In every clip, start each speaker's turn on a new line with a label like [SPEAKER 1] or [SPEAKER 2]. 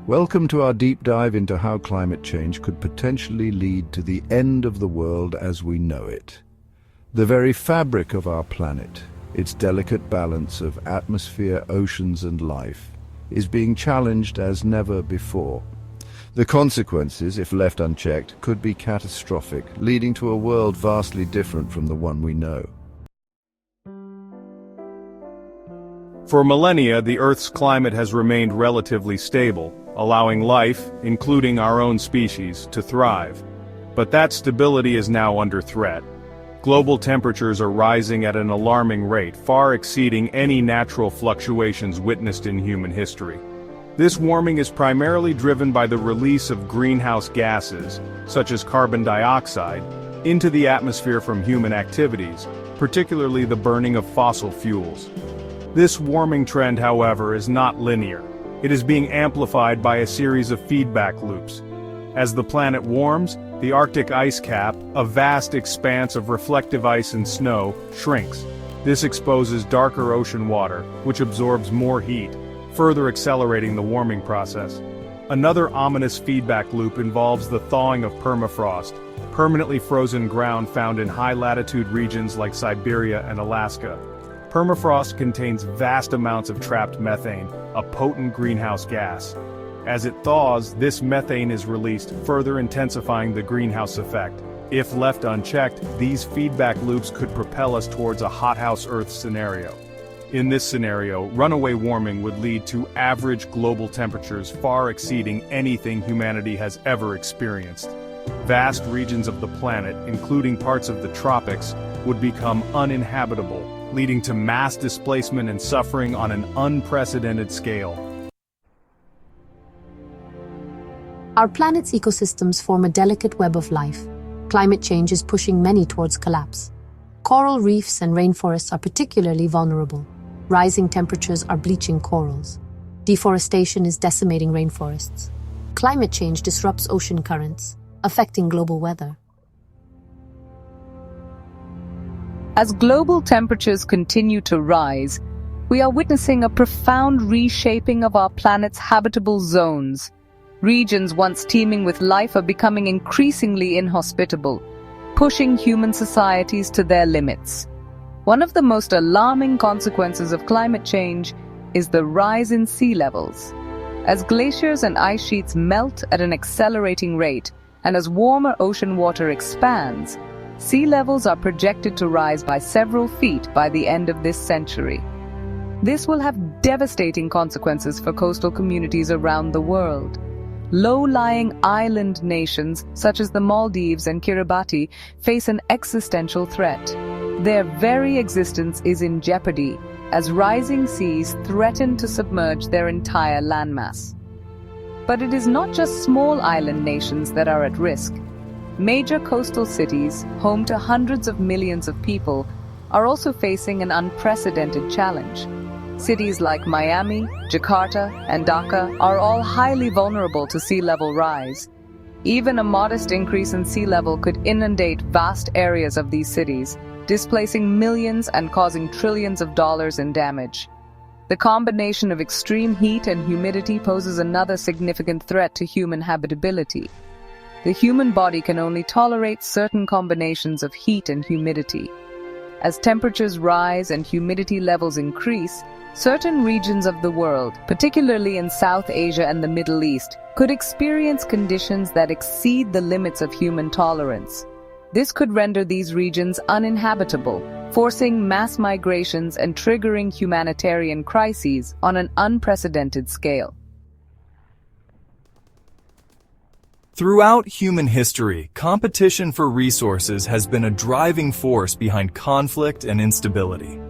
[SPEAKER 1] Welcome to our deep dive into how climate change could potentially lead to the end of the world as we know it. The very fabric of our planet, its delicate balance of atmosphere, oceans and life, is being challenged as never before. The consequences, if left unchecked, could be catastrophic, leading to a world vastly different from the one we know.
[SPEAKER 2] For millennia, the Earth's climate has remained relatively stable, allowing life, including our own species, to thrive. But that stability is now under threat. Global temperatures are rising at an alarming rate, far exceeding any natural fluctuations witnessed in human history. This warming is primarily driven by the release of greenhouse gases, such as carbon dioxide, into the atmosphere from human activities, particularly the burning of fossil fuels. This warming trend, however, is not linear. It is being amplified by a series of feedback loops. As the planet warms, the Arctic ice cap, a vast expanse of reflective ice and snow, shrinks. This exposes darker ocean water, which absorbs more heat, further accelerating the warming process. Another ominous feedback loop involves the thawing of permafrost, permanently frozen ground found in high-latitude regions like Siberia and Alaska. Permafrost contains vast amounts of trapped methane, a potent greenhouse gas. As it thaws, this methane is released, further intensifying the greenhouse effect. If left unchecked, these feedback loops could propel us towards a hothouse Earth scenario. In this scenario, runaway warming would lead to average global temperatures far exceeding anything humanity has ever experienced. Vast regions of the planet, including parts of the tropics, would become uninhabitable, leading to mass displacement and suffering on an unprecedented scale.
[SPEAKER 3] Our planet's ecosystems form a delicate web of life. Climate change is pushing many towards collapse. Coral reefs and rainforests are particularly vulnerable. Rising temperatures are bleaching corals. Deforestation is decimating rainforests. Climate change disrupts ocean currents, affecting global weather.
[SPEAKER 4] As global temperatures continue to rise, we are witnessing a profound reshaping of our planet's habitable zones. Regions once teeming with life are becoming increasingly inhospitable, pushing human societies to their limits. One of the most alarming consequences of climate change is the rise in sea levels. As glaciers and ice sheets melt at an accelerating rate, and as warmer ocean water expands, sea levels are projected to rise by several feet by the end of this century. This will have devastating consequences for coastal communities around the world. Low-lying island nations, such as the Maldives and Kiribati, face an existential threat. Their very existence is in jeopardy, as rising seas threaten to submerge their entire landmass. But it is not just small island nations that are at risk. Major coastal cities, home to hundreds of millions of people, are also facing an unprecedented challenge. Cities like Miami, Jakarta, and Dhaka are all highly vulnerable to sea level rise. Even a modest increase in sea level could inundate vast areas of these cities, displacing millions and causing trillions of dollars in damage. The combination of extreme heat and humidity poses another significant threat to human habitability. The human body can only tolerate certain combinations of heat and humidity. As temperatures rise and humidity levels increase, certain regions of the world, particularly in South Asia and the Middle East, could experience conditions that exceed the limits of human tolerance. This could render these regions uninhabitable, forcing mass migrations and triggering humanitarian crises on an unprecedented scale.
[SPEAKER 5] Throughout human history, competition for resources has been a driving force behind conflict and instability.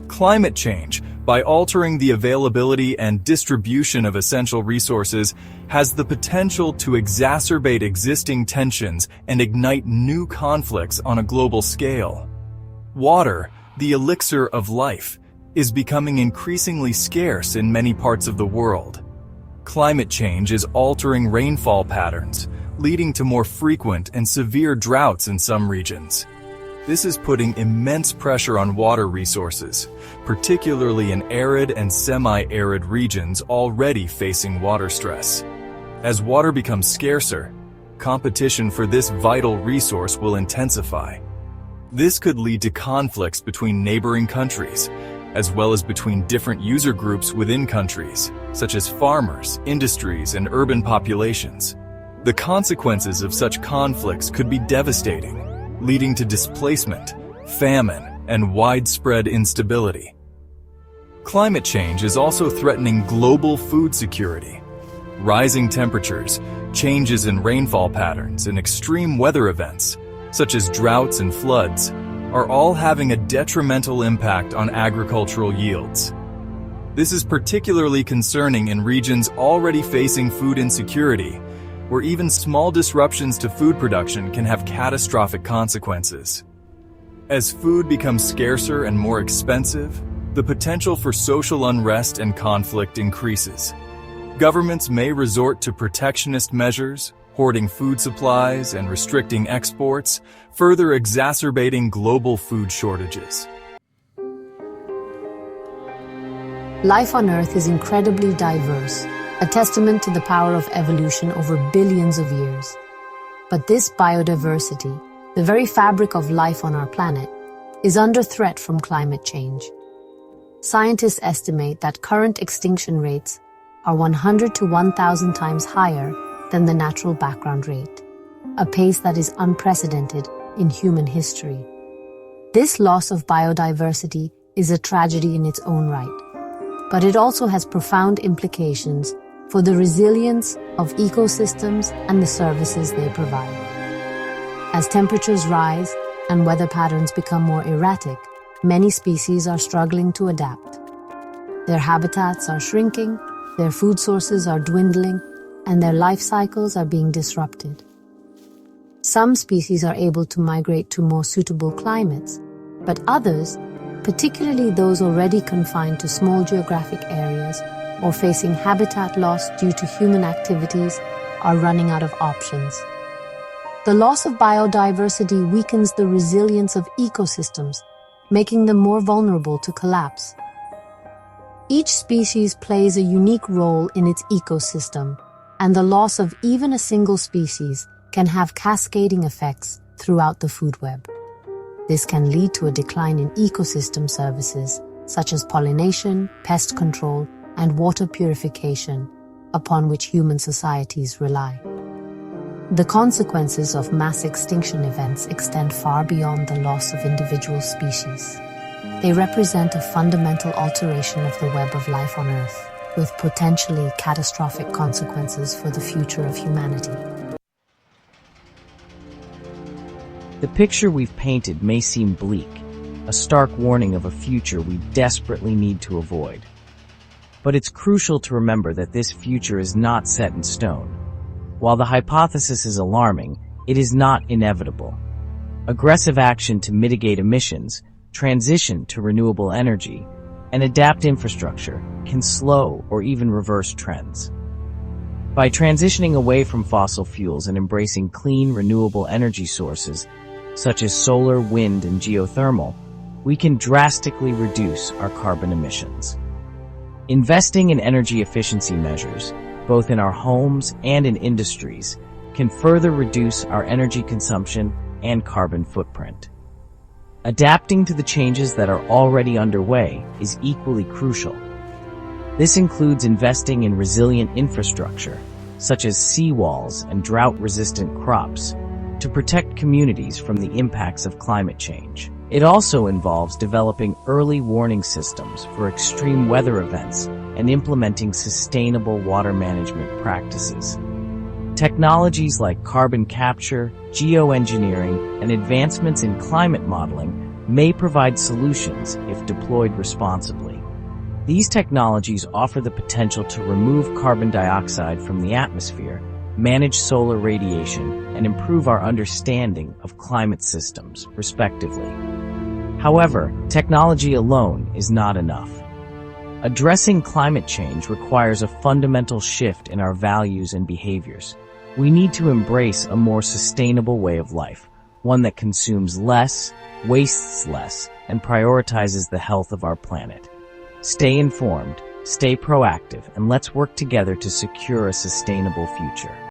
[SPEAKER 5] Climate change, by altering the availability and distribution of essential resources, has the potential to exacerbate existing tensions and ignite new conflicts on a global scale. Water, the elixir of life, is becoming increasingly scarce in many parts of the world. Climate change is altering rainfall patterns, leading to more frequent and severe droughts in some regions. This is putting immense pressure on water resources, particularly in arid and semi-arid regions already facing water stress. As water becomes scarcer, competition for this vital resource will intensify. This could lead to conflicts between neighboring countries, as well as between different user groups within countries, such as farmers, industries, and urban populations. The consequences of such conflicts could be devastating, leading to displacement, famine, and widespread instability. Climate change is also threatening global food security. Rising temperatures, changes in rainfall patterns, and extreme weather events, such as droughts and floods, are all having a detrimental impact on agricultural yields. This is particularly concerning in regions already facing food insecurity, where even small disruptions to food production can have catastrophic consequences. As food becomes scarcer and more expensive, the potential for social unrest and conflict increases. Governments may resort to protectionist measures, hoarding food supplies and restricting exports, further exacerbating global food shortages.
[SPEAKER 3] Life on Earth is incredibly diverse, a testament to the power of evolution over billions of years. But this biodiversity, the very fabric of life on our planet, is under threat from climate change. Scientists estimate that current extinction rates are 100 to 1,000 times higher than the natural background rate, a pace that is unprecedented in human history. This loss of biodiversity is a tragedy in its own right, but it also has profound implications for the resilience of ecosystems and the services they provide. As temperatures rise and weather patterns become more erratic, many species are struggling to adapt. Their habitats are shrinking, their food sources are dwindling, and their life cycles are being disrupted. Some species are able to migrate to more suitable climates, but others, particularly those already confined to small geographic areas or facing habitat loss due to human activities, are running out of options. The loss of biodiversity weakens the resilience of ecosystems, making them more vulnerable to collapse. Each species plays a unique role in its ecosystem, and the loss of even a single species can have cascading effects throughout the food web. This can lead to a decline in ecosystem services, such as pollination, pest control, and water purification, upon which human societies rely. The consequences of mass extinction events extend far beyond the loss of individual species. They represent a fundamental alteration of the web of life on Earth, with potentially catastrophic consequences for the future of humanity.
[SPEAKER 6] The picture we've painted may seem bleak, a stark warning of a future we desperately need to avoid. But it's crucial to remember that this future is not set in stone. While the hypothesis is alarming, it is not inevitable. Aggressive action to mitigate emissions, transition to renewable energy, and adapt infrastructure can slow or even reverse trends. By transitioning away from fossil fuels and embracing clean, renewable energy sources, such as solar, wind, and geothermal, we can drastically reduce our carbon emissions. Investing in energy efficiency measures, both in our homes and in industries, can further reduce our energy consumption and carbon footprint. Adapting to the changes that are already underway is equally crucial. This includes investing in resilient infrastructure, such as seawalls and drought-resistant crops, to protect communities from the impacts of climate change. It also involves developing early warning systems for extreme weather events and implementing sustainable water management practices. Technologies like carbon capture, geoengineering, and advancements in climate modeling may provide solutions if deployed responsibly. These technologies offer the potential to remove carbon dioxide from the atmosphere, manage solar radiation, and improve our understanding of climate systems, respectively. However, technology alone is not enough. Addressing climate change requires a fundamental shift in our values and behaviors. We need to embrace a more sustainable way of life, one that consumes less, wastes less, and prioritizes the health of our planet. Stay informed, stay proactive, and let's work together to secure a sustainable future.